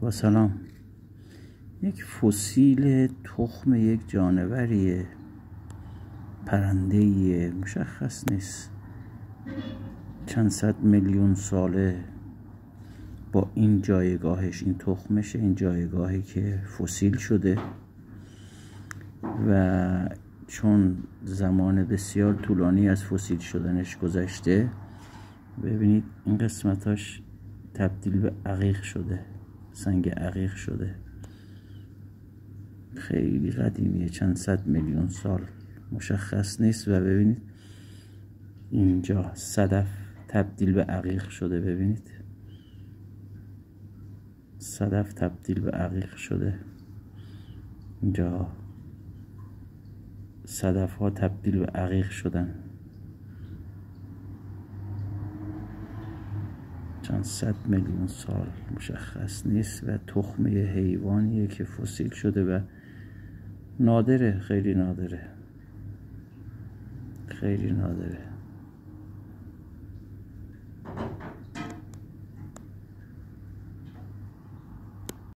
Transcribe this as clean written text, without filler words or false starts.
با سلام. یک فسیل تخم یک جانوریه، پرنده‌ایه، مشخص نیست، چند صد میلیون ساله با این جایگاهش، این تخمشه، این جایگاهی که فسیل شده و چون زمان بسیار طولانی از فسیل شدنش گذشته، ببینید این قسمتاش تبدیل به عقیق شده، سنگ عقیق شده، خیلی قدیمیه، چند صد میلیون سال، مشخص نیست. و ببینید اینجا صدف تبدیل به عقیق شده، ببینید صدف تبدیل به عقیق شده، اینجا صدف ها تبدیل به عقیق شدن، چند صد میلیون سال، مشخص نیست. و تخمه حیوانیه که فسیل شده و نادره، خیلی نادره، خیلی نادره.